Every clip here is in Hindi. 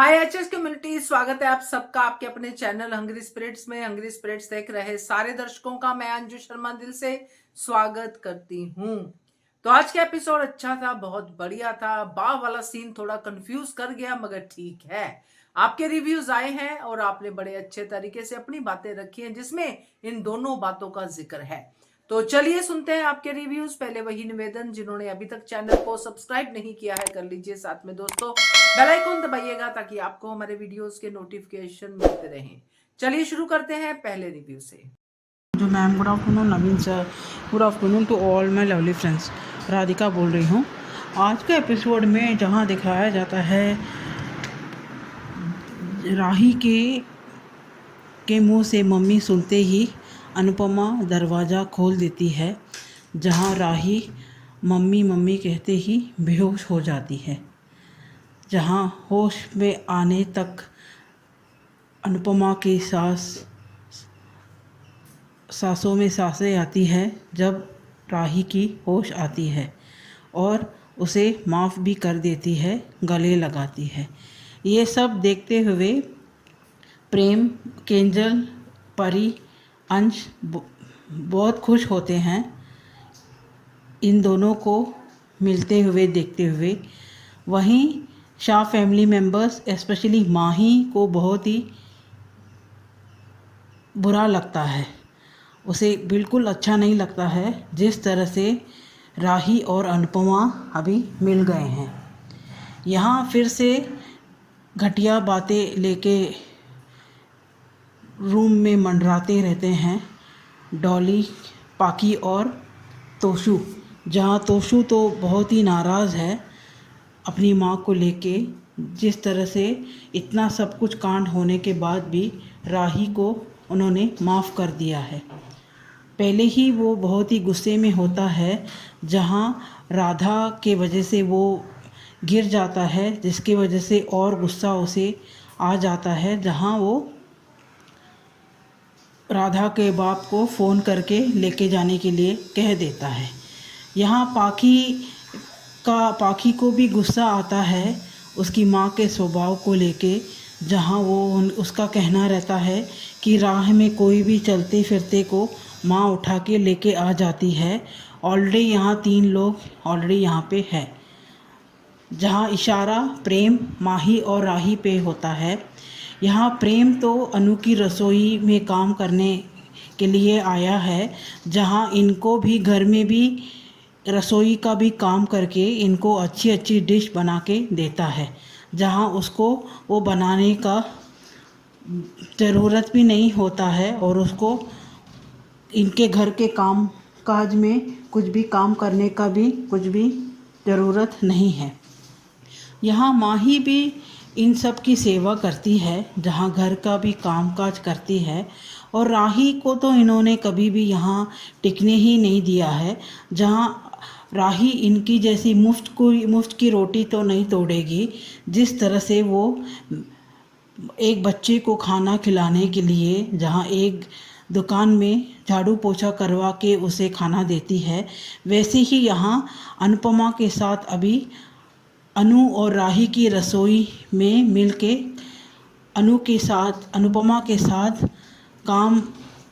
हाय एचएस कम्युनिटी, स्वागत है आप सबका आपके अपने चैनल हंग्री स्पिरिट्स में। हंग्री स्पिरिट्स देख रहे सारे दर्शकों का मैं अंजू शर्मा दिल से स्वागत करती हूँ। तो आज का एपिसोड अच्छा था, बहुत बढ़िया था। बा वाला सीन थोड़ा कंफ्यूज कर गया, मगर ठीक है। आपके रिव्यूज आए हैं और आपने बड़े अच्छे तरीके से अपनी बातें रखी हैं, जिसमें इन दोनों बातों का जिक्र है। तो चलिए सुनते हैं आपके रिव्यूज। पहले वही निवेदन, जिन्होंने अभी तक चैनल को सब्सक्राइब नहीं किया है कर लीजिए, साथ में दोस्तों बेल आइकन दबाइएगा ताकि आपको हमारे वीडियोस के नोटिफिकेशन मिलते रहें। चलिए शुरू करते हैं पहले रिव्यू से। जो ma'am, good afternoon Naveen sir, good afternoon to all my lovely friends. Radhika बोल रही हूँ। आज के एपिसोड में जहाँ दिखाया जाता है राही के मुंह से मम्मी सुनते ही अनुपमा दरवाज़ा खोल देती है, जहाँ राही मम्मी मम्मी कहते ही बेहोश हो जाती है। जहाँ होश में आने तक अनुपमा की सांसों में सांसें आती है, जब राही की होश आती है और उसे माफ़ भी कर देती है, गले लगाती है। ये सब देखते हुए प्रेम, केंजल, परी, अंश बहुत खुश होते हैं इन दोनों को मिलते हुए देखते हुए। वहीं शाह फैमिली मेम्बर्स, स्पेशली माही को बहुत ही बुरा लगता है। उसे बिल्कुल अच्छा नहीं लगता है जिस तरह से राही और अनुपमा अभी मिल गए हैं। यहाँ फिर से घटिया बातें लेके रूम में मंडराते रहते हैं डॉली, पाकी और तोशु। जहाँ तोशु तो बहुत ही नाराज़ है अपनी माँ को लेके, जिस तरह से इतना सब कुछ कांड होने के बाद भी राही को उन्होंने माफ़ कर दिया है। पहले ही वो बहुत ही गुस्से में होता है, जहाँ राधा के वजह से वो गिर जाता है, जिसकी वजह से और गुस्सा उसे आ जाता है। जहाँ वो राधा के बाप को फ़ोन करके लेके जाने के लिए कह देता है। यहाँ पाखी को भी गुस्सा आता है उसकी माँ के स्वभाव को लेके, जहाँ उसका कहना रहता है कि राह में कोई भी चलते फिरते को माँ उठा के लेके आ जाती है। ऑलरेडी यहाँ 3 लोग ऑलरेडी यहाँ पे है। जहाँ इशारा प्रेम, माही और राही पे होता है। यहाँ प्रेम तो अनु की रसोई में काम करने के लिए आया है, जहाँ इनको भी घर में भी रसोई का भी काम करके इनको अच्छी अच्छी डिश बना के देता है, जहाँ उसको वो बनाने का ज़रूरत भी नहीं होता है और उसको इनके घर के काम काज में कुछ भी काम करने का भी कुछ भी ज़रूरत नहीं है। यहाँ माही भी इन सब की सेवा करती है, जहाँ घर का भी कामकाज करती है। और राही को तो इन्होंने कभी भी यहाँ टिकने ही नहीं दिया है। जहाँ राही इनकी जैसी मुफ्त की रोटी तो नहीं तोड़ेगी, जिस तरह से वो एक बच्चे को खाना खिलाने के लिए जहाँ एक दुकान में झाड़ू पोछा करवा के उसे खाना देती है, वैसे ही यहाँ अनुपमा के साथ अभी अनु और राही की रसोई में मिलके अनुपमा के साथ काम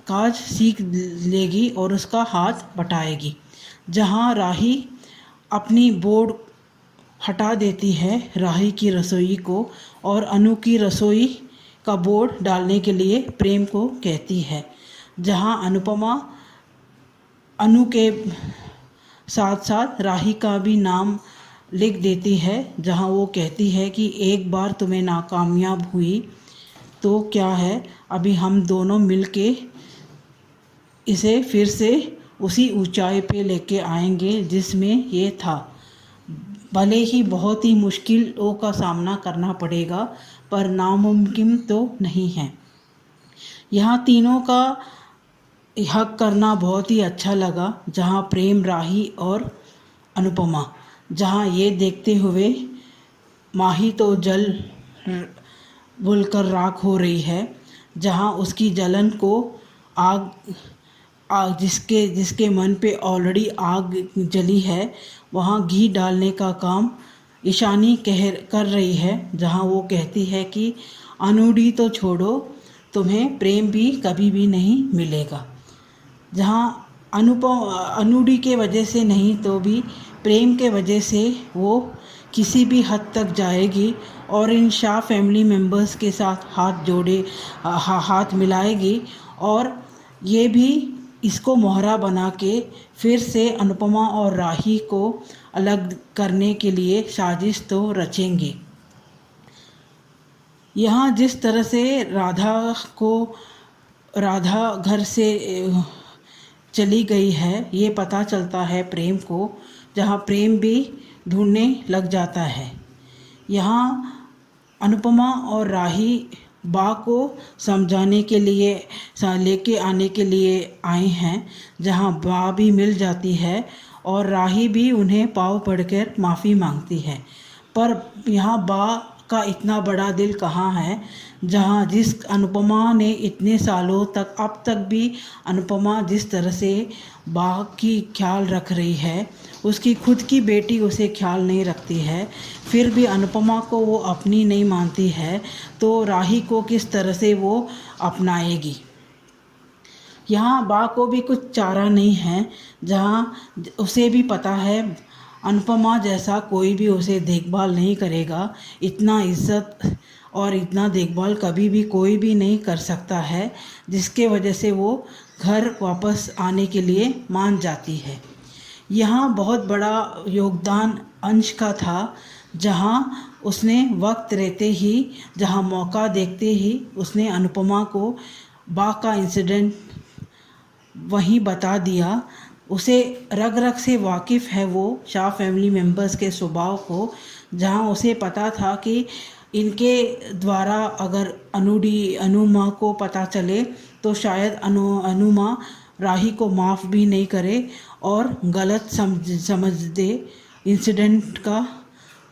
काज सीख लेगी और उसका हाथ बटाएगी। जहाँ राही अपनी बोर्ड हटा देती है राही की रसोई को और अनु की रसोई का बोर्ड डालने के लिए प्रेम को कहती है। जहाँ अनुपमा अनु के साथ साथ राही का भी नाम लिख देती है, जहाँ वो कहती है कि एक बार तुम्हें नाकामयाब हुई तो क्या है, अभी हम दोनों मिलके इसे फिर से उसी ऊंचाई पे लेके आएंगे जिसमें ये था। भले ही बहुत ही मुश्किलों का सामना करना पड़ेगा, पर नामुमकिन तो नहीं है। यहाँ तीनों का हक करना बहुत ही अच्छा लगा, जहाँ प्रेम, राही और अनुपमा। जहाँ ये देखते हुए माही तो जल बुलकर राख हो रही है, जहाँ उसकी जलन को आग जिसके मन पे ऑलरेडी आग जली है, वहाँ घी डालने का काम ईशानी कह कर रही है, जहाँ वो कहती है कि अनुडी तो छोड़ो, तुम्हें प्रेम भी कभी भी नहीं मिलेगा। जहाँ अनुडी के वजह से नहीं तो भी प्रेम के वजह से वो किसी भी हद तक जाएगी और इन शाह फैमिली मेम्बर्स के साथ हाथ जोड़े हाथ मिलाएगी और ये भी इसको मोहरा बना के फिर से अनुपमा और राही को अलग करने के लिए साजिश तो रचेंगे। यहाँ जिस तरह से राधा घर से चली गई है, ये पता चलता है प्रेम को, जहाँ प्रेम भी ढूंढने लग जाता है। यहाँ अनुपमा और राही बा को समझाने के लिए लेके आने के लिए आए हैं, जहाँ बा भी मिल जाती है और राही भी उन्हें पाँव पड़कर माफ़ी मांगती है। पर यहाँ बा का इतना बड़ा दिल कहाँ है, जहाँ जिस अनुपमा ने इतने सालों तक अब तक भी अनुपमा जिस तरह से बा की ख्याल रख रही है, उसकी खुद की बेटी उसे ख्याल नहीं रखती है, फिर भी अनुपमा को वो अपनी नहीं मानती है, तो राही को किस तरह से वो अपनाएगी। यहाँ बा को भी कुछ चारा नहीं है, जहाँ उसे भी पता है अनुपमा जैसा कोई भी उसे देखभाल नहीं करेगा, इतना इज्जत और इतना देखभाल कभी भी कोई भी नहीं कर सकता है, जिसके वजह से वो घर वापस आने के लिए मान जाती है। यहाँ बहुत बड़ा योगदान अंश का था, जहाँ उसने वक्त रहते ही, जहाँ मौका देखते ही उसने अनुपमा को बा का इंसिडेंट वहीं बता दिया। उसे रग रग से वाकिफ़ है वो शाह फैमिली मेम्बर्स के स्वभाव को, जहाँ उसे पता था कि इनके द्वारा अगर अनुमा को पता चले तो शायद अनुमा राही को माफ़ भी नहीं करे और गलत समझ दे इंसिडेंट का,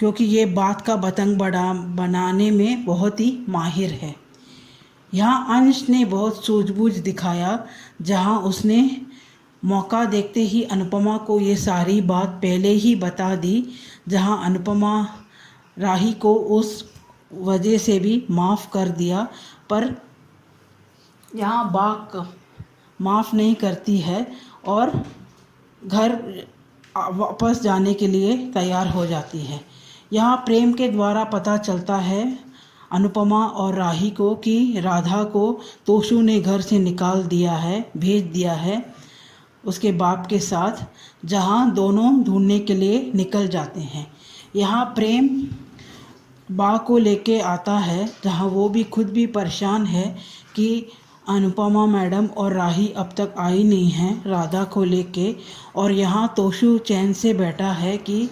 क्योंकि ये बात का पतंग बनाने में बहुत ही माहिर है। यहाँ अंश ने बहुत सूझबूझ दिखाया, जहाँ उसने मौका देखते ही अनुपमा को ये सारी बात पहले ही बता दी, जहाँ अनुपमा राही को उस वजह से भी माफ़ कर दिया, पर यहाँ बाक माफ़ नहीं करती है और घर वापस जाने के लिए तैयार हो जाती है। यहाँ प्रेम के द्वारा पता चलता है अनुपमा और राही को कि राधा को तोशु ने घर से निकाल दिया है, भेज दिया है उसके बाप के साथ, जहाँ दोनों ढूंढने के लिए निकल जाते हैं। यहाँ प्रेम बा को लेके आता है, जहाँ वो भी खुद भी परेशान है कि अनुपमा मैडम और राही अब तक आई नहीं हैं राधा को लेके, और यहाँ तोशु चैन से बैठा है कि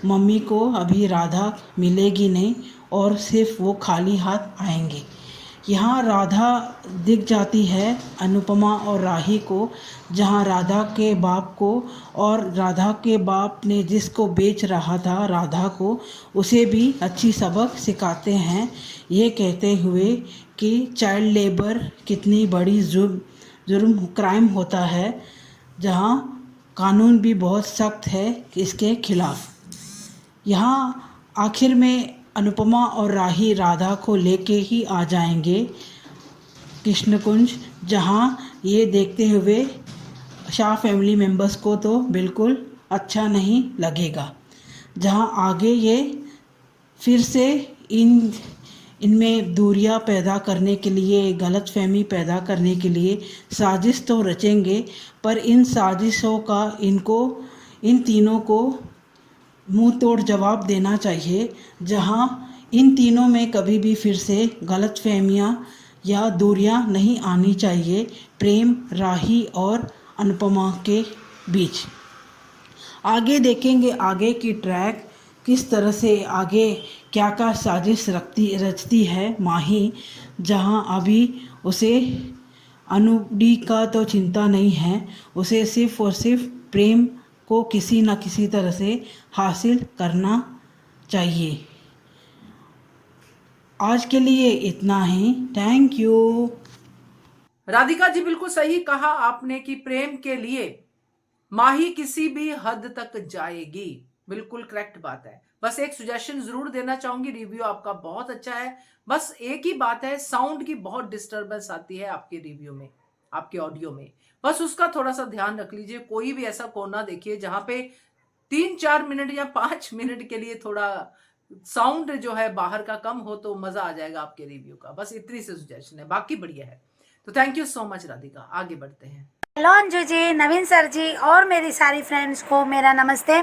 मम्मी को अभी राधा मिलेगी नहीं और सिर्फ वो खाली हाथ आएंगे। यहाँ राधा दिख जाती है अनुपमा और राही को, जहाँ राधा के बाप को, और राधा के बाप ने जिसको बेच रहा था राधा को, उसे भी अच्छी सबक सिखाते हैं, ये कहते हुए कि चाइल्ड लेबर कितनी बड़ी जुर्म क्राइम होता है, जहाँ कानून भी बहुत सख्त है इसके खिलाफ। यहाँ आखिर में अनुपमा और राही राधा को लेके ही आ जाएंगे कृष्णकुंज, जहाँ ये देखते हुए शाह फैमिली मेम्बर्स को तो बिल्कुल अच्छा नहीं लगेगा, जहाँ आगे ये फिर से इनमें दूरियां पैदा करने के लिए, गलतफहमी पैदा करने के लिए साजिश तो रचेंगे, पर इन साजिशों का इन तीनों को मुंह तोड़ जवाब देना चाहिए, जहां इन तीनों में कभी भी फिर से गलतफहमियां या दूरियां नहीं आनी चाहिए प्रेम, राही और अनुपमा के बीच। आगे देखेंगे आगे की ट्रैक किस तरह से आगे क्या क्या साजिश रचती है माही, जहां अभी उसे अनुडी का तो चिंता नहीं है, उसे सिर्फ और सिर्फ प्रेम को किसी न किसी तरह से हासिल करना चाहिए। आज के लिए इतना ही, थैंक यू। राधिका जी बिल्कुल सही कहा आपने कि प्रेम के लिए माही किसी भी हद तक जाएगी, बिल्कुल करेक्ट बात है। बस एक सुजेशन जरूर देना चाहूंगी, रिव्यू आपका बहुत अच्छा है, बस एक ही बात है, साउंड की बहुत डिस्टरबेंस आती है आपके रिव्यू में, आपके ऑडियो में, बस उसका थोड़ा सा ध्यान रख लीजिए। कोई भी ऐसा कोना देखिए जहां पे 3-4 मिनट या 5 मिनट के लिए थोड़ा साउंड जो है बाहर का कम हो, तो मजा आ जाएगा आपके रिव्यू का। बस इतनी सी सजेशन है, बाकी बढ़िया है। तो thank you so much Radhika, आगे बढ़ते हैं। हेलो अंजू जी, नवीन सर जी और मेरी सारी फ्रेंड्स को मेरा नमस्ते।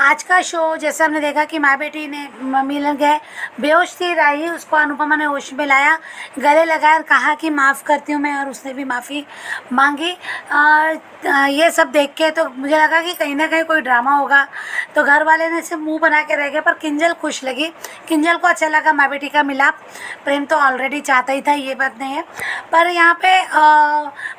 आज का शो जैसे हमने देखा कि माँ बेटी ने मिलन गए, बेहोश थी राही, उसको अनुपमा ने होश में लाया, गले लगाया और कहा कि माफ़ करती हूँ मैं, और उसने भी माफ़ी मांगी। ये सब देख के तो मुझे लगा कि कहीं ना कहीं कोई ड्रामा होगा, तो घर वाले ने सिर्फ मुंह बना के रह गए। पर किंजल खुश लगी, किंजल को अच्छा लगा माँ बेटी का मिलाप। प्रेम तो ऑलरेडी चाहता ही था, ये बात नहीं है, पर यहाँ पे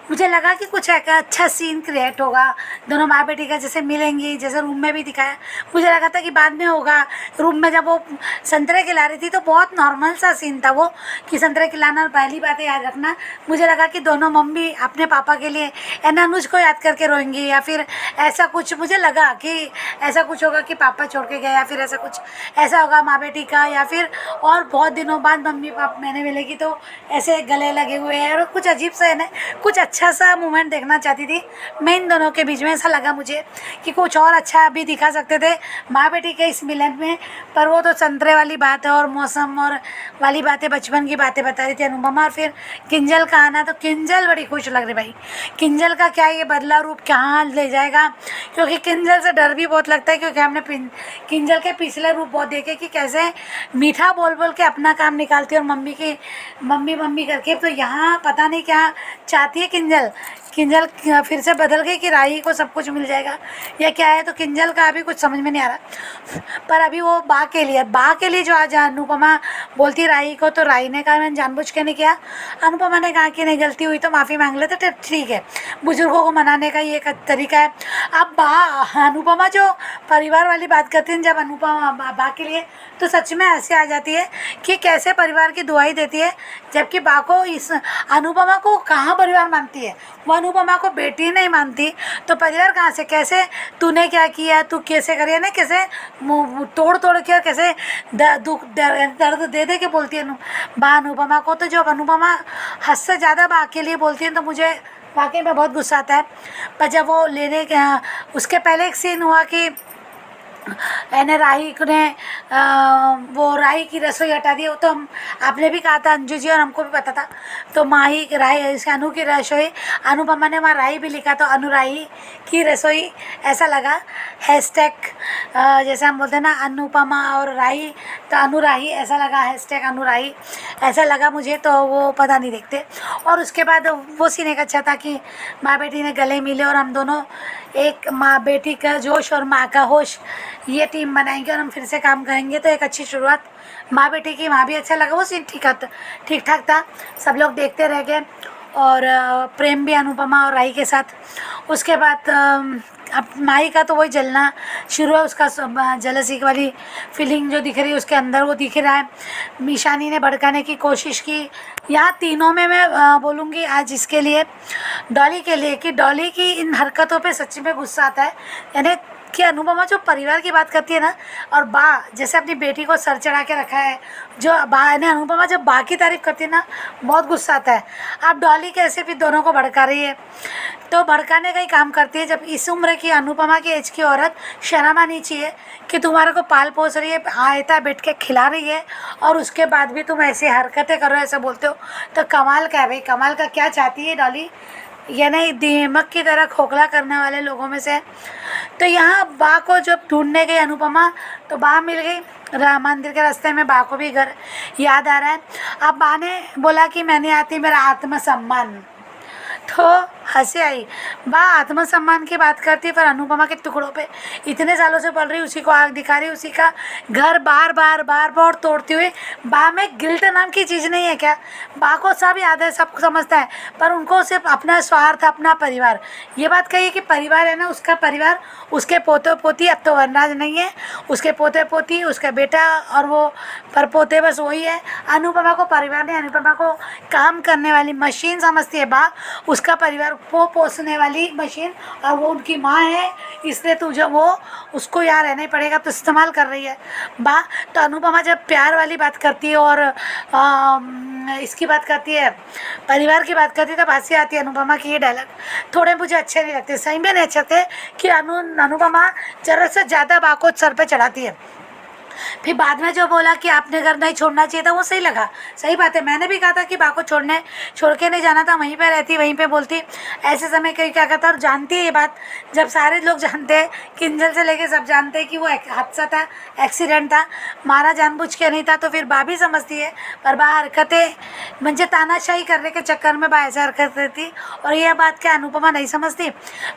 मुझे लगा कि कुछ अच्छा सीन क्रिएट होगा, दोनों माँ बेटी का जैसे मिलेंगी, जैसे रूम में भी दिखाया। मुझे लगा था कि बाद में होगा, रूम में जब वो संतरे खिला रही थी तो बहुत नॉर्मल सा सीन था वो, कि संतरे खिलाना। और पहली बात याद रखना, मुझे लगा कि दोनों मम्मी अपने पापा के लिए अनुज को याद करके रोएंगी, या फिर ऐसा कुछ मुझे लगा कि ऐसा कुछ होगा कि पापा छोड़ के गए, या फिर ऐसा कुछ ऐसा होगा माँ बेटी का, या फिर और बहुत दिनों बाद मम्मी पापा मैंने मिलेगी तो ऐसे गले लगे हुए हैं, और कुछ अजीब सा है ना, कुछ अच्छा सा मोमेंट देखना चाहती थी मैं इन दोनों के बीच में। ऐसा लगा मुझे कि कुछ और अच्छा भी दिखा सकते थे माँ बेटी के इस मिलन में, पर वो तो संतरे वाली बात है और मौसम और वाली बातें, बचपन की बातें बता रही थी अनुपमा। और फिर किंजल का आना, तो किंजल बड़ी खुश लग रही भाई। किंजल का क्या ये बदला रूप कहाँ ले जाएगा, क्योंकि किंजल से डर भी बहुत लगता है, क्योंकि हमने किंजल के पिछले रूप बहुत देखे कि कैसे मीठा बोल बोल के अपना काम निकालती है और मम्मी की मम्मी मम्मी करके। तो यहाँ पता नहीं क्या चाहती है किंजल। किंजल फिर से बदल गई कि राही को सब कुछ मिल जाएगा या क्या है, तो किंजल का अभी कुछ समझ में नहीं आ रहा। पर अभी वो बा के लिए जो आज अनुपमा बोलती राही को, तो राही ने कहा मैंने जानबूझ के नहीं किया। अनुपमा ने कहा कि नहीं गलती हुई तो माफ़ी मांग लेते, तो ठीक है, बुजुर्गों को मनाने का ये एक तरीका है। अब अनुपमा जो परिवार वाली बात करती है, जब अनुपमा बा के लिए, तो सच में हंसी आ जाती है कि कैसे परिवार की दुआई देती है, जबकि बा को इस अनुपमा को कहाँ परिवार मानती है, वो अनुपमा को बेटी नहीं मानती, तो परिवार कहाँ से, कैसे तूने क्या किया, तू कैसे करिए ना, कैसे तोड़ तोड़ के कैसे दर्द दे दे के बोलती है बा अनुपमा को। तो जब अनुपमा हद से ज़्यादा बा के लिए बोलती है तो मुझे वाकई में बहुत गुस्सा आता है। पर जब वो लेने उसके पहले एक सीन हुआ कि मैंने राही ने वो राही की रसोई हटा दी, वो तो हम आपने भी कहा था अंजू जी, और हमको भी पता था। तो माही राही अनु की रसोई, अनुपमा ने वहाँ राही भी लिखा, तो अनुराही की रसोई ऐसा लगा। हैशटैग जैसे हम बोलते हैं ना अनुपमा और राही, तो अनुराही ऐसा लगा, हैशटैग अनुराही ऐसा लगा मुझे, तो वो पता नहीं देखते। और उसके बाद वो सीन एक अच्छा था कि माँ बेटी ने गले मिले और हम दोनों एक माँ बेटी का जोश और माँ का होश, ये टीम बनाएंगे और हम फिर से काम करेंगे, तो एक अच्छी शुरुआत माँ बेटी की। वहाँ भी अच्छा लगा, वो सीन ठीक ठाक था, सब लोग देखते रह गए। और प्रेम भी अनुपमा और राही के साथ। उसके बाद अब माही का तो वही जलना शुरू है, उसका जलसी वाली फीलिंग जो दिख रही है उसके अंदर, वो दिख रहा है। मीशानी ने भड़काने की कोशिश की। यहाँ तीनों में मैं बोलूँगी आज इसके लिए, डॉली के लिए, कि डॉली की इन हरकतों पे सच्ची में गुस्सा आता है। यानी कि अनुपमा जो परिवार की बात करती है ना, और बा जैसे अपनी बेटी को सर चढ़ा के रखा है, जो बा ने अनुपमा जब बा की तारीफ करती है ना, बहुत गुस्सा आता है। अब डॉली कैसे भी दोनों को भड़का रही है, तो भड़काने का ही काम करती है। जब इस उम्र की अनुपमा की एज की औरत शर्म आनी चाहिए कि तुम्हारे को पाल पोस रही है, आयता बैठ के खिला रही है, और उसके बाद भी तुम ऐसी हरकतें कर रहे हो, ऐसा बोलते हो, तो कमाल का है भाई। कमाल का क्या चाहती है डॉली, यानी दीमक की तरह खोखला करने वाले लोगों में से। तो यहाँ बा को जब ढूंढने गई अनुपमा, तो बा मिल गई। मंदिर के रास्ते में बा को भी घर याद आ रहा है। अब बा ने बोला कि मैं नहीं आती, मेरा आत्मसम्मान, तो हंसी आई। बा आत्मसम्मान की बात करती, पर अनुपमा के टुकड़ों पे इतने सालों से पल रही, उसी को आग दिखा रही, उसी का घर बार बार तोड़ती हुई। बा में गिल्ट नाम की चीज़ नहीं है क्या? बा को सब याद है, सब समझता है, पर उनको सिर्फ अपना स्वार्थ, अपना परिवार। ये बात कही कि परिवार है ना, उसका परिवार, उसके पोते पोती, अब तो वनराज नहीं है, उसके पोते पोती, उसका बेटा और वो पर पोते, बस वही है। अनुपमा को परिवार नहीं, अनुपमा को काम करने वाली मशीन समझती है बा, उसका परिवार वो पोसने वाली मशीन, और वो उनकी माँ है, इसलिए तुझे वो उसको यहाँ रहना ही पड़ेगा, तो इस्तेमाल कर रही है बा। तो अनुपमा जब प्यार वाली बात करती है और इसकी बात करती है, परिवार की बात करती है, तब हंसी आती है अनुपमा की। ये डायलॉग थोड़े मुझे अच्छे नहीं लगते, सही में नहीं अच्छे लगते कि अनुपमा ज़रूरत से ज़्यादा बा को सर पे चढ़ाती है। फिर बाद में जो बोला कि आपने घर नहीं छोड़ना चाहिए था, वो सही लगा, सही बात है। मैंने भी कहा था कि बा को छोड़ के नहीं जाना था, वहीं पे रहती, वहीं पे बोलती। ऐसे समय कहीं क्या कहता, और जानती है ये बात, जब सारे लोग जानते हैं, किंजल से लेके सब जानते हैं कि वो हादसा था, एक्सीडेंट था, मारा जानबूझ के नहीं था, तो फिर बा भी समझती है। पर बा हरकतें म्हणजे तानाशाही करने के चक्कर में बा ऐसा हरकत करती, और यह बात क्या अनुपमा नहीं समझती।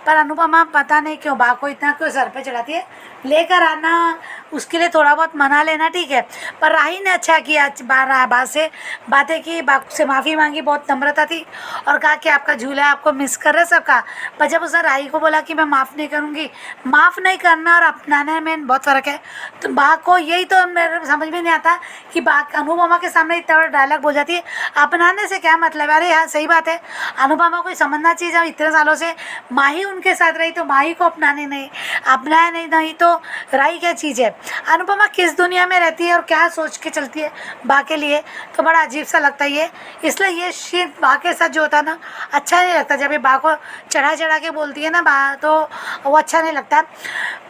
पर अनुपमा पता नहीं क्यों बा को इतना क्यों सर पे चढ़ाती है। लेकर आना, उसके लिए थोड़ा बहुत मना लेना ठीक है, पर राही ने अच्छा किया, बा से बातें की, बा से माफ़ी मांगी, बहुत नम्रता थी, और कहा कि आपका झूला आपको मिस कर रहे सबका। पर जब उसने राही को बोला कि मैं माफ़ नहीं करूँगी, माफ़ नहीं करना और अपनाने में बहुत फ़र्क है। तो बा को यही तो मेरे समझ में नहीं आता कि बा अनुपमा के सामने इतना बड़ा डायलॉग बोल जाती है, अपनाने से क्या मतलब। अरे यार सही बात है, अनुपमा को समझना चाहिए, जब इतने सालों से माही उनके साथ रही तो माही को अपनाने नहीं, अपनाया नहीं तो राही क्या चीज़ है। अनुपमा किस दुनिया में रहती है और क्या सोच के चलती है बा के लिए, तो बड़ा अजीब सा लगता है ये। इसलिए ये सीन बा के साथ जो होता है ना, अच्छा नहीं लगता। जब ये बा को चढ़ा के बोलती है ना बा, तो वो अच्छा नहीं लगता।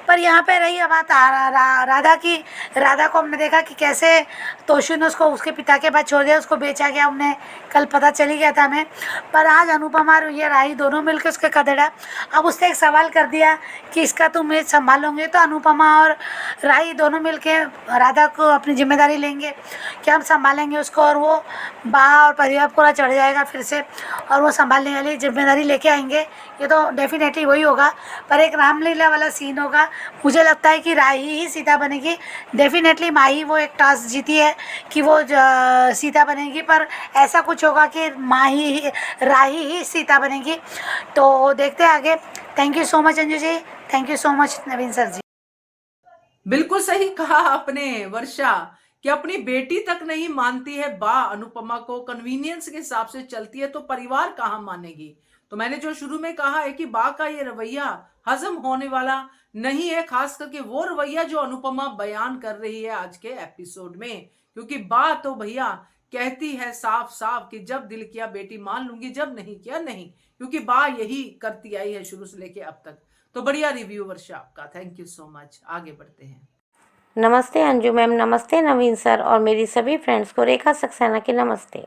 पर यहाँ पे रही बात राधा की। राधा को हमने देखा कि कैसे तोशु ने उसको उसके पिता के पास छोड़ दिया, उसको बेचा गया, हमने कल पता चली गया था हमें। पर आज अनुपमा और ये राही दोनों मिलकर उसके खदेड़ा। अब उसने एक सवाल कर दिया कि इसका तुम ये संभालोगे, तो अनुपमा और राही दोनों मिलके राधा को अपनी जिम्मेदारी लेंगे कि हम संभालेंगे उसको, और वो बा और परिवार पूरा चढ़ जाएगा फिर से, और वो संभालने वाली जिम्मेदारी लेके आएंगे। ये तो डेफिनेटली वही होगा। पर एक रामलीला वाला सीन होगा। मुझे लगता है कि राही ही सीता बनेगी। डेफिनेटली माही वो एक टास्क जीती है कि वो सीता बनेगी, पर ऐसा कुछ होगा कि राही ही सीता बनेगी। तो देखते हैं आगे। Thank you so much Anju ji, thank you so much Naveen sir ji. बिल्कुल सही कहा आपने वर्षा, कि अपनी बेटी तक नहीं मानती है बा अनुपमा को, कन्वीनियंस के हिसाब से चलती है, तो परिवार कहाँ मानेगी। तो मैंने जो शुरू में कहा है कि बा का ये रवैया हजम होने वाला नहीं है, खास करके वो रवैया जो अनुपमा बयान कर रही है आज के एपिसोड में। क्योंकि बा तो भैया कहती है साफ साफ कि जब दिल किया बेटी मान लूंगी, जब नहीं किया नहीं, क्योंकि बा यही करती आई है शुरू से लेके अब तक। तो बढ़िया रिव्यू वर्षा आपका, थैंक यू सो मच। आगे बढ़ते हैं। नमस्ते अंजू मैम, नमस्ते नवीन सर, और मेरी सभी फ्रेंड्स को रेखा सक्सेना की नमस्ते।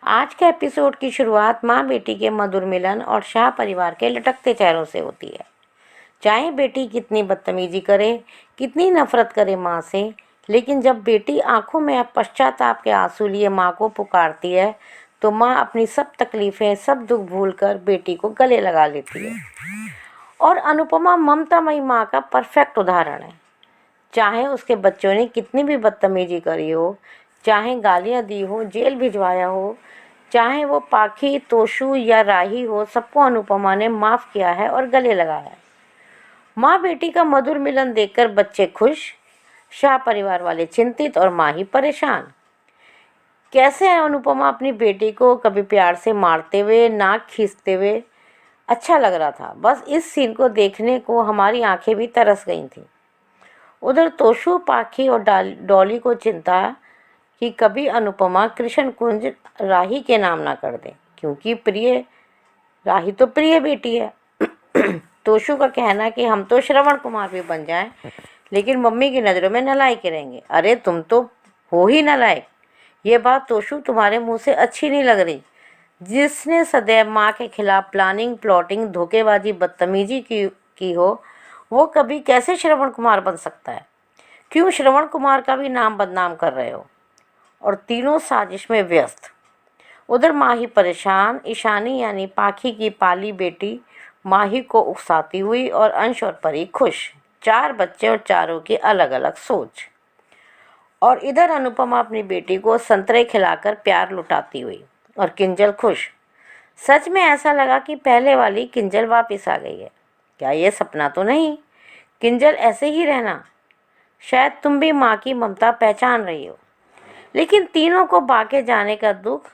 आज के एपिसोड की शुरुआत माँ बेटी के मधुर मिलन और शाह परिवार के लटकते चेहरों से होती है। चाहे बेटी कितनी बदतमीजी करे, कितनी नफरत करे माँ से, लेकिन जब बेटी आंखों में पश्चाताप के आंसू लिए माँ को पुकारती है, तो माँ अपनी सब तकलीफ़ें, सब दुख भूलकर बेटी को गले लगा लेती है। और अनुपमा ममतामयी माँ का परफेक्ट उदाहरण है। चाहे उसके बच्चों ने कितनी भी बदतमीजी करी हो, चाहे गालियाँ दी हो, जेल भिजवाया हो, चाहे वो पाखी, तोशु या राही हो, सबको अनुपमा ने माफ़ किया है और गले लगाया है। माँ बेटी का मधुर मिलन देखकर बच्चे खुश, शाह परिवार वाले चिंतित और माँ ही परेशान। कैसे अनुपमा अपनी बेटी को कभी प्यार से मारते हुए, नाक खींचते हुए अच्छा लग रहा था। बस इस सीन को देखने को हमारी आंखें भी तरस गई थीं। उधर तोशु, पाखी और डॉली को चिंता कि कभी अनुपमा कृष्ण कुंज राही के नाम ना कर दे, क्योंकि राही तो प्रिय बेटी है। तोशु का कहना कि हम तो श्रवण कुमार भी बन जाएं, लेकिन मम्मी की नज़रों में नालायक रहेंगे। अरे तुम तो हो ही नालायक। ये बात तोशु तुम्हारे मुंह से अच्छी नहीं लग रही। जिसने सदैव माँ के खिलाफ प्लानिंग, प्लॉटिंग, धोखेबाजी, बदतमीजी की हो, वो कभी कैसे श्रवण कुमार बन सकता है। क्यों श्रवण कुमार का भी नाम बदनाम कर रहे हो। और तीनों साजिश में व्यस्त। उधर माही परेशान, ईशानी यानी पाखी की पाली बेटी माही को उकसाती हुई, और अंश और परी खुश। 4 बच्चे और चारों की अलग अलग सोच। और इधर अनुपमा अपनी बेटी को संतरे खिलाकर प्यार लुटाती हुई, और किंजल खुश। सच में ऐसा लगा कि पहले वाली किंजल वापस आ गई है। क्या ये सपना तो नहीं? किंजल ऐसे ही रहना। शायद तुम भी माँ की ममता पहचान रही हो। लेकिन तीनों को बाके जाने का दुख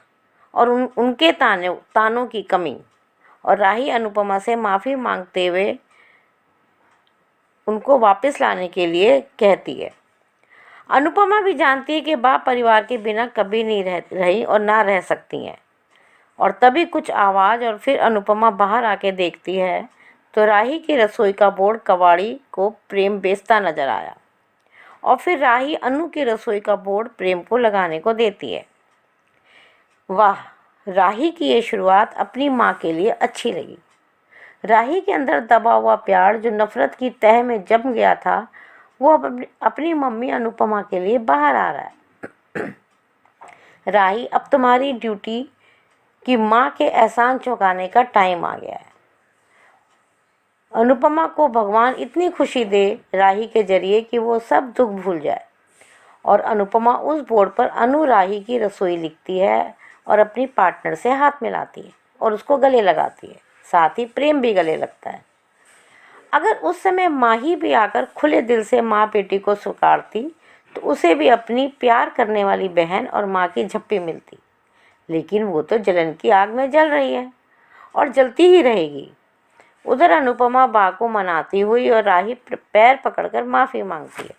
और उनके तानों की कमी। और राही अनुपमा से माफ़ी मांगते हुए उनको वापस लाने के लिए कहती है। अनुपमा भी जानती है कि बाप परिवार के बिना कभी नहीं रही और ना रह सकती हैं। और तभी कुछ आवाज़ और फिर अनुपमा बाहर आके देखती है तो राही की रसोई का बोर्ड कबाड़ी को प्रेम बेचता नजर आया। और फिर राही अनु की रसोई का बोर्ड प्रेम को लगाने को देती है। वाह, राही की ये शुरुआत अपनी माँ के लिए अच्छी लगी। राही के अंदर दबा हुआ प्यार जो नफरत की तह में जम गया था, वो अब अपनी मम्मी अनुपमा के लिए बाहर आ रहा है। राही, अब तुम्हारी ड्यूटी कि माँ के एहसान चुकाने का टाइम आ गया है। अनुपमा को भगवान इतनी खुशी दे राही के जरिए कि वो सब दुख भूल जाए। और अनुपमा उस बोर्ड पर अनु राही की रसोई लिखती है और अपनी पार्टनर से हाथ मिलाती है और उसको गले लगाती है। साथ ही प्रेम भी गले लगता है। अगर उस समय माँ ही भी आकर खुले दिल से माँ बेटी को स्वीकारती तो उसे भी अपनी प्यार करने वाली बहन और माँ की झप्पी मिलती। लेकिन वो तो जलन की आग में जल रही है और जलती ही रहेगी। उधर अनुपमा बा को मनाती हुई और राही पैर पकड़कर माफ़ी मांगती है।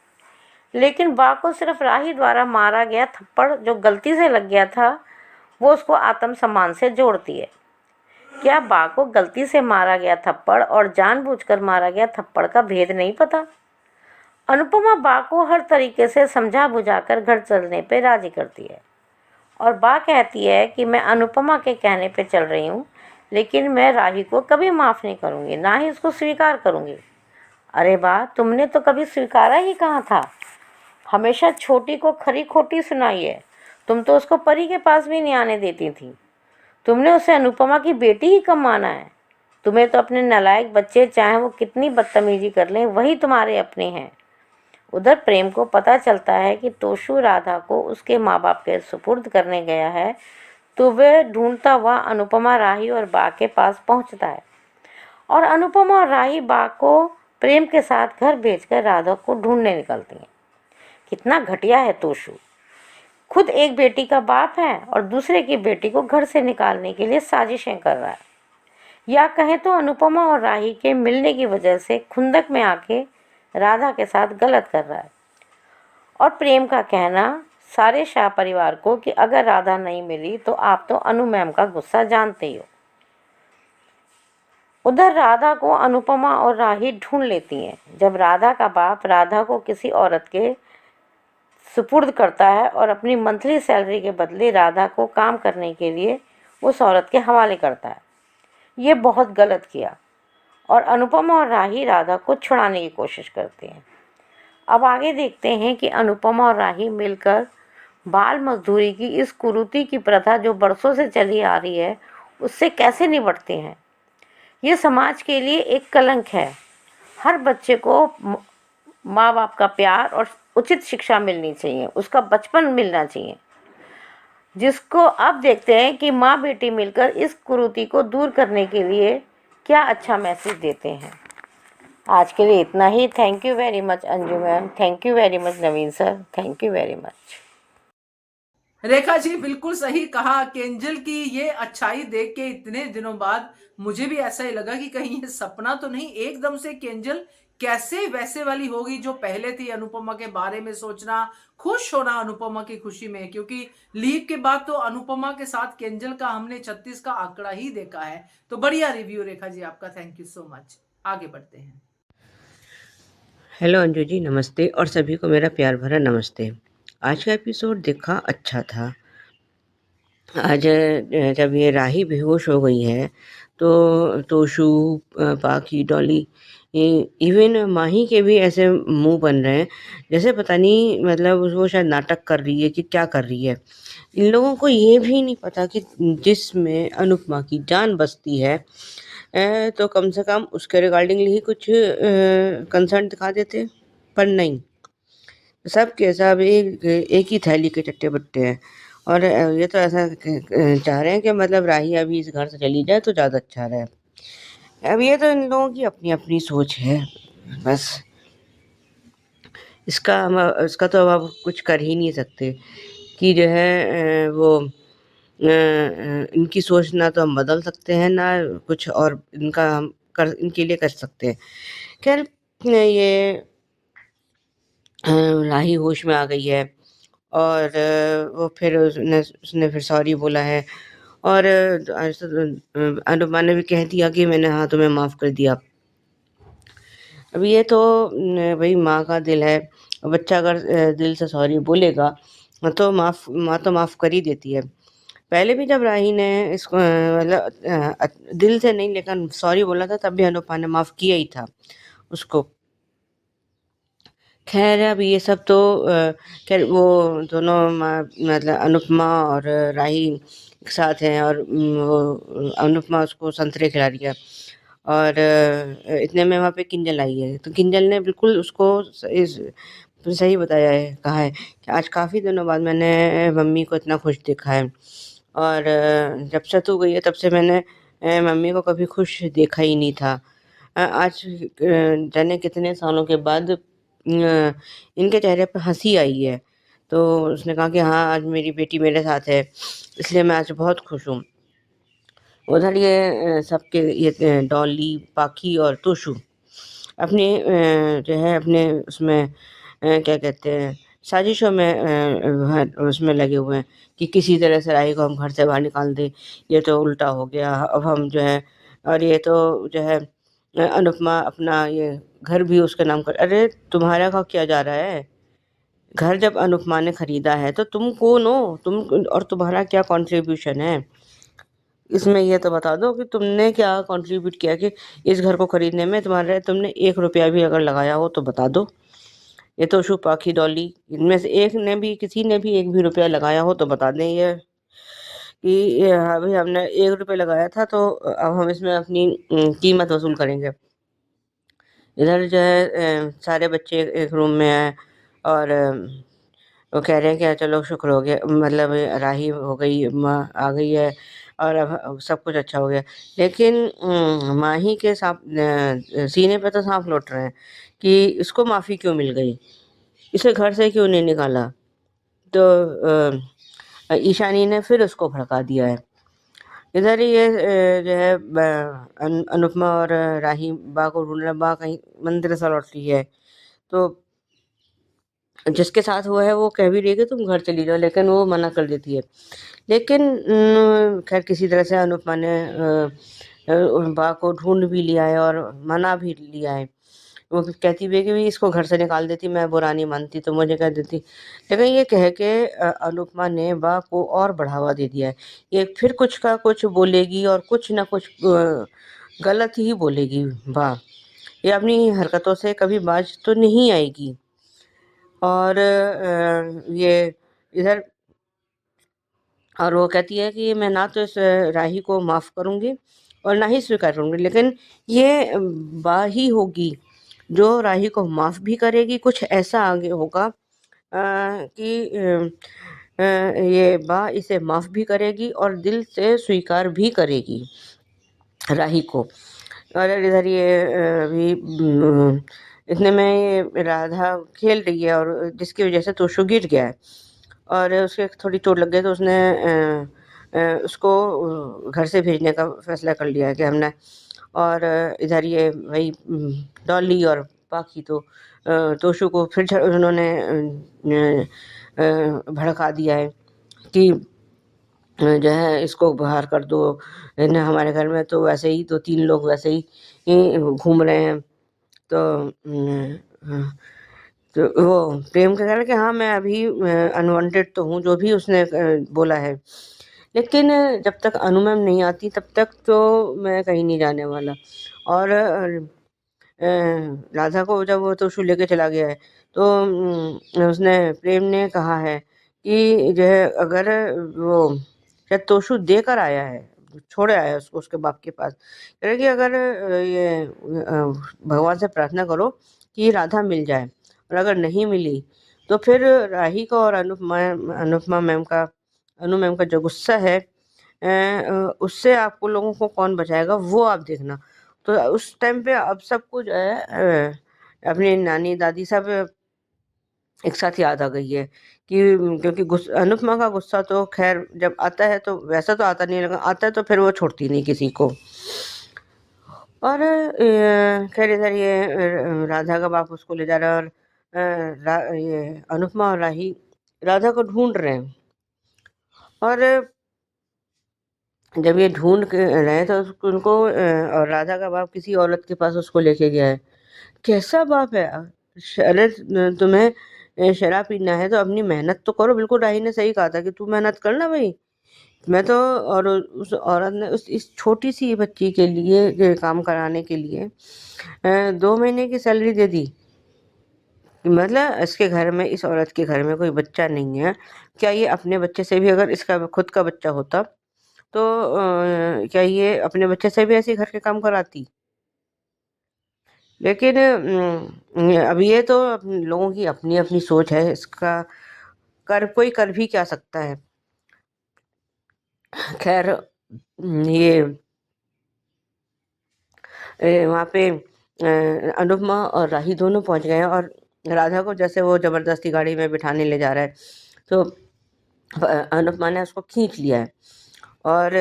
लेकिन बा को सिर्फ राही द्वारा मारा गया थप्पड़ जो गलती से लग गया था, वो उसको आत्मसम्मान से जोड़ती है। क्या बा को गलती से मारा गया थप्पड़ और जानबूझकर मारा गया थप्पड़ का भेद नहीं पता? अनुपमा बा को हर तरीके से समझा बुझाकर घर चलने पे राजी करती है और बा कहती है कि मैं अनुपमा के कहने पे चल रही हूँ, लेकिन मैं राही को कभी माफ़ नहीं करूँगी, ना ही उसको स्वीकार करूँगी। अरे बा, तुमने तो कभी स्वीकारा ही कहाँ था? हमेशा छोटी को खरी खोटी सुनाई है। तुम तो उसको परी के पास भी नहीं आने देती थी। तुमने उसे अनुपमा की बेटी ही कम माना है। तुम्हें तो अपने नालायक बच्चे चाहे वो कितनी बदतमीजी कर लें, वही तुम्हारे अपने हैं। उधर प्रेम को पता चलता है कि तोशु राधा को उसके माँ बाप के सुपुर्द करने गया है, तो वह ढूंढता हुआ अनुपमा, राही और बा के पास पहुंचता है। और अनुपमा और राही बा को प्रेम के साथ घर भेजकर राधा को ढूंढने निकलती हैं। कितना घटिया है तोशु। खुद एक बेटी का बाप है और दूसरे की बेटी को घर से निकालने के लिए साजिशें कर रहा है। या कहें तो अनुपमा और राही के मिलने की वजह से खुंदक में आके राधा के साथ गलत कर रहा है। और प्रेम का कहना सारे शाह परिवार को कि अगर राधा नहीं मिली तो आप तो अनु मैम का गुस्सा जानते ही हो। उधर राधा को अनुपमा और राही ढूंढ लेती हैं जब राधा का बाप राधा को किसी औरत के सुपुर्द करता है और अपनी मंथली सैलरी के बदले राधा को काम करने के लिए उस औरत के हवाले करता है। ये बहुत गलत किया। और अनुपमा और राही राधा को छुड़ाने की कोशिश करते हैं। अब आगे देखते हैं कि अनुपमा और राही मिलकर बाल मजदूरी की इस कुरीति की प्रथा जो बरसों से चली आ रही है, उससे कैसे निपटते हैं। ये समाज के लिए एक कलंक है। हर बच्चे को माँ बाप का प्यार और उचित शिक्षा मिलनी चाहिए, उसका बचपन मिलना चाहिए, जिसको अब देखते हैं कि माँ बेटी मिलकर इस कुरीति को दूर करने के लिए क्या अच्छा मैसेज देते हैं। आज के लिए इतना ही। Thank you very much Anju ma'am, thank you very much Naveen sir, thank you very much. Rekha ji बिल्कुल सही कहा कि एंजल की ये अच्छाई देख के इतने दिनों बाद मुझे भी ऐसा ही लगा कि कहीं ये सपना तो नहीं एकदम से कि एंजल कैसे वैसे वाली होगी जो पहले थी। अनुपमा के बारे में सोचना, खुश होना अनुपमा की खुशी में, क्योंकि लीव के बाद तो अनुपमा के साथ केंजल का हमने 36 का आंकड़ा ही देखा है। तो बढ़िया रिव्यू रेखा जी आपका, थैंक यू सो मच। आगे बढ़ते हैं। हेलो अंजू जी, नमस्ते और सभी को मेरा प्यार भरा नमस्ते। आज का एपिसोड देखा अच्छा था। आज जब ये राही बेहोश हो गई है तो तोशु, पाकी, डॉली, इवन माही के भी ऐसे मुंह बन रहे हैं जैसे पता नहीं, मतलब वो शायद नाटक कर रही है कि क्या कर रही है। इन लोगों को ये भी नहीं पता कि जिसमें अनुपमा की जान बसती है तो कम से कम उसके रिगार्डिंग ही कुछ कंसर्न दिखा देते, पर नहीं, सब के सब एक ही थैली के चट्टे बट्टे हैं। और ये तो ऐसा चाह रहे हैं कि मतलब राही अभी इस घर से चली जाए तो ज़्यादा अच्छा रहे। अब ये तो इन लोगों की अपनी अपनी सोच है बस। इसका तो अब कुछ कर ही नहीं सकते कि जो है वो इनकी सोच ना तो हम बदल सकते हैं, ना कुछ और इनका हम इनके लिए कर सकते हैं। खैर, ये राही होश में आ गई है और वो फिर उसने फिर सॉरी बोला है और अनुपमा ने भी कह दिया कि मैंने हाँ तुम्हें माफ़ कर दिया। अब ये तो भाई माँ का दिल है, बच्चा अगर दिल से सॉरी बोलेगा तो माँ तो माफ़ कर ही देती है। पहले भी जब राही ने इसको मतलब दिल से नहीं लेकिन सॉरी बोला था, तब भी अनुपमा ने माफ़ किया ही था उसको। खैर अब ये सब तो खैर वो दोनों मतलब अनुपमा और राही एक साथ हैं और वो अनुपमा उसको संतरे खिला रही है और इतने में वहाँ पे किंजल आई है, तो किंजल ने बिल्कुल उसको सही बताया है, कहा है कि आज काफ़ी दिनों बाद मैंने मम्मी को इतना खुश देखा है और जब से तू गई है तब से मैंने मम्मी को कभी खुश देखा ही नहीं था। आज जाने कितने सालों के बाद इनके चेहरे पे हँसी आई है। तो उसने कहा कि हाँ, आज मेरी बेटी मेरे साथ है, इसलिए मैं आज बहुत खुश हूँ। उधर ये सबके ये डॉली, पाखी और तोशू अपने जो है अपने उसमें क्या कहते हैं साजिशों में उसमें लगे हुए हैं कि किसी तरह से राही को हम घर से बाहर निकाल दें। ये तो उल्टा हो गया, अब हम जो है और ये तो जो है अनुपमा अपना ये घर भी उसके नाम कर। अरे तुम्हारा का क्या जा रहा है? घर जब अनुपमा ने खरीदा है तो तुम कौन हो? तुम और तुम्हारा क्या कंट्रीब्यूशन है इसमें? ये तो बता दो कि तुमने क्या कंट्रीब्यूट किया कि इस घर को खरीदने में तुमने 1 रुपया भी अगर लगाया हो तो बता दो। ये तो पाखी, डॉली, इनमें से एक ने भी किसी ने भी 1 भी रुपया लगाया हो तो बता दें ये कि ये हाँ भाई हमने 1 रुपया लगाया था तो अब हम इसमें अपनी कीमत वसूल करेंगे। इधर जो है सारे बच्चे एक रूम में हैं और वो कह रहे हैं कि चलो शुक्र हो गया, मतलब राही हो गई, माँ आ गई है और अब सब कुछ अच्छा हो गया। लेकिन माही के सीने पे तो सांप लौट रहे हैं कि इसको माफ़ी क्यों मिल गई, इसे घर से क्यों नहीं निकाला। तो ईशानी ने फिर उसको भड़का दिया है। इधर ये जो है अनुपमा और राही बा को ढूंढ रहे, बा कहीं मंदिर से लौट रही है तो जिसके साथ वो है वो कह भी रही है कि तुम घर चली जाओ, लेकिन वो मना कर देती है। लेकिन खैर किसी तरह से अनुपमा ने बा को ढूंढ भी लिया है और मना भी लिया है। वो कहती भी है कि इसको घर से निकाल देती, मैं बुरा नहीं मानती तो मुझे कह देती। लेकिन ये कह के अनुपमा ने बा को और बढ़ावा दे दिया है। ये फिर कुछ का कुछ बोलेगी और कुछ ना कुछ गलत ही बोलेगी बा। ये अपनी हरकतों से कभी बाज तो नहीं आएगी। और ये इधर और वो कहती है कि मैं ना तो इस राही को माफ़ करूँगी और ना ही स्वीकार करूँगी, लेकिन ये बा ही होगी जो राही को माफ़ भी करेगी। कुछ ऐसा आगे होगा कि ये बा इसे माफ़ भी करेगी और दिल से स्वीकार भी करेगी राही को। और इधर ये अभी इतने में ये राधा खेल रही है और जिसकी वजह से तोशु गिर गया है और उसके थोड़ी चोट लग गई तो उसने उसको घर से भेजने का फैसला कर लिया है कि हमने। और इधर ये वही डॉली और बाकी तो तोशु को फिर उन्होंने भड़का दिया है कि जो है इसको बाहर कर दो। न हमारे घर में तो वैसे ही 2-3 लोग वैसे ही घूम रहे हैं। तो तो वो प्रेम का कह रहा है कि हाँ मैं अभी अनवांटेड तो हूँ, जो भी उसने बोला है, लेकिन जब तक अनु मैम नहीं आती तब तक तो मैं कहीं नहीं जाने वाला। और राधा को जब वो तोशु लेके चला गया है तो उसने प्रेम ने कहा है कि जो है अगर वो शायद तोशु देकर आया है, छोड़े आया है उसको उसके बाप के पास, कह रहा है कि अगर ये भगवान से प्रार्थना करो कि राधा मिल जाए और अगर नहीं मिली तो फिर राही का और अनुपमा मैम का अनु मैम का जो गुस्सा है उससे आपको लोगों को कौन बचाएगा वो आप देखना। तो उस टाइम पे अब सबको जो है अपनी नानी दादी सब एक साथ याद आ गई है कि क्योंकि अनुपमा का गुस्सा तो खैर जब आता है तो वैसा तो आता नहीं, लगा आता है तो फिर वो छोड़ती नहीं किसी को। और खैर इधर ये राधा का बाप उसको ले जा रहा है और ये अनुपमा और राही राधा को ढूंढ रहे हैं। और जब ये ढूंढ के रहे हैं तो उनको और राधा का बाप किसी औरत के पास उसको लेके गया है। कैसा बाप है, अरे तुम्हें शराब पीना है तो अपनी मेहनत तो करो। बिल्कुल राही ने सही कहा था कि तू मेहनत करना भाई, मैं तो। और उस औरत ने उस इस छोटी सी बच्ची के लिए काम कराने के लिए 2 महीने की सैलरी दे दी। मतलब इसके घर में, इस औरत के घर में कोई बच्चा नहीं है। क्या ये अपने बच्चे से भी, अगर इसका खुद का बच्चा होता तो क्या ये अपने बच्चे से भी ऐसे घर के काम कराती? लेकिन अब ये तो लोगों की अपनी अपनी सोच है, इसका कोई कर भी क्या सकता है। खैर ये वहाँ पे अनुपमा और राही दोनों पहुँच गए हैं और राधा को जैसे वो ज़बरदस्ती गाड़ी में बिठाने ले जा रहा है तो अनुपमा ने उसको खींच लिया है। और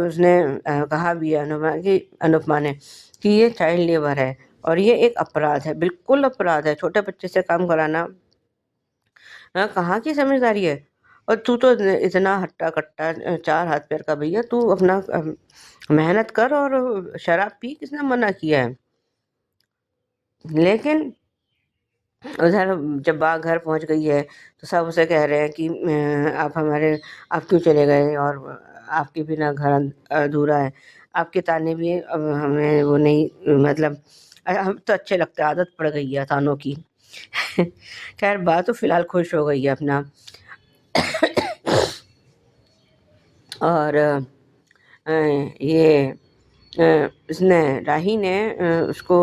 उसने कहा भी है अनुपमा ने कि ये चाइल्ड लेबर है और ये एक अपराध है, बिल्कुल अपराध है। छोटे बच्चे से काम कराना कहाँ की समझदारी है। और तू तो इतना हट्टा कट्टा 4 हाथ पैर का भैया, तू अपना मेहनत कर और शराब पी, किसने मना किया है। लेकिन उधर जब बा घर पहुंच गई है तो सब उसे कह रहे हैं कि आप क्यों चले गए और आपके बिना घर अधूरा है। आपके ताने भी अब हमें वो नहीं, मतलब हम तो अच्छे लगते हैं, आदत पड़ गई है तानों की। खैर बात तो फिलहाल खुश हो गई है अपना। और ये उसने राही ने उसको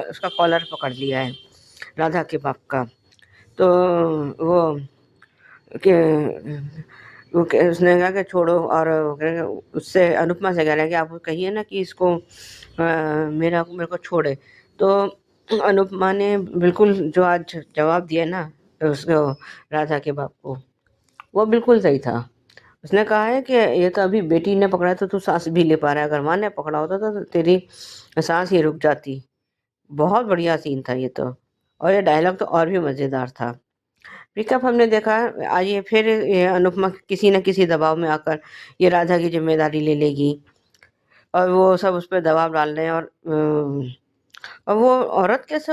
उसका कॉलर पकड़ लिया है राधा के बाप का। तो उसने कहा कि छोड़ो, और उससे अनुपमा से कह रहे हैं कि आप कहिए ना कि इसको मेरे को छोड़े। तो अनुपमा ने बिल्कुल जो आज जवाब दिया ना उसको, राधा के बाप को, वो बिल्कुल सही था। उसने कहा है कि ये तो अभी बेटी ने पकड़ा तो तू सांस भी ले पा रहा है, अगर माँ ने पकड़ा होता तो तेरी सांस ही रुक जाती। बहुत बढ़िया सीन था ये तो, और ये डायलॉग तो और भी मज़ेदार था। पिकअप हमने देखा, आज ये फिर ये अनुपमा किसी न किसी दबाव में आकर ये राधा की जिम्मेदारी ले लेगी और वो सब उस पर दबाव डाल रहे हैं। और वो औरत कैसे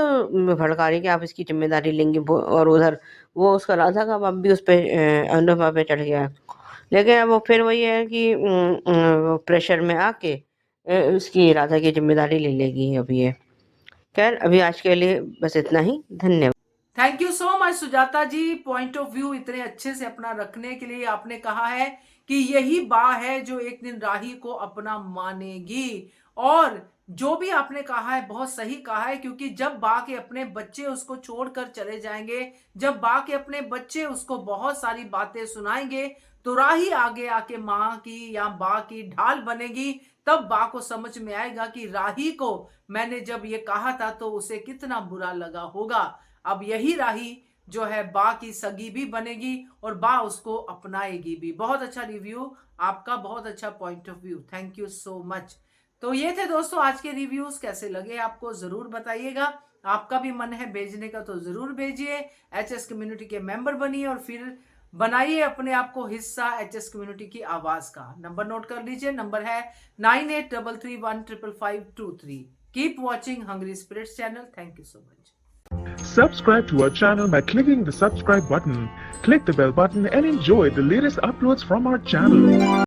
भड़का रही कि आप इसकी जिम्मेदारी लेंगी, और उधर वो उसका राधा का बाप भी उस पर अनुपमा पे चढ़ गया। लेकिन अब वो फिर वही है कि प्रेशर में आके उसकी राधा की जिम्मेदारी ले लेगी अभी ये। खैर अभी आज के लिए बस इतना ही, धन्यवाद। Thank you so much Sujata ji, point of view इतने अच्छे से अपना रखने के लिए। आपने कहा है कि यही बा है जो एक दिन राही को अपना मानेगी, और जो भी आपने कहा है बहुत सही कहा है, क्योंकि जब बा के अपने बच्चे उसको छोड़कर चले जाएंगे, जब बा के अपने बच्चे उसको बहुत सारी बातें सुनाएंगे, तो राही आगे आके माँ की या बा की ढाल बनेगी। तब बा को समझ में आएगा कि राही को मैंने जब ये कहा था तो उसे कितना बुरा लगा होगा। अब यही राही जो है बा की सगी भी बनेगी और बा उसको अपनाएगी भी। बहुत अच्छा रिव्यू आपका, बहुत अच्छा point of view, thank you so much. तो ये थे दोस्तों आज के रिव्यूज, कैसे लगे आपको जरूर बताइएगा। आपका भी मन है भेजने का तो जरूर भेजिए। एचएस कम्युनिटी के मेंबर बनिए और फिर बनाइए अपने आप को हिस्सा एचएस कम्युनिटी की आवाज का। नंबर नोट कर लीजिए, नंबर है 9833155523। Keep watching hungry spirits channel. Thank you so much. Subscribe to our channel by clicking the subscribe button. Click the bell button and enjoy the latest uploads from our channel.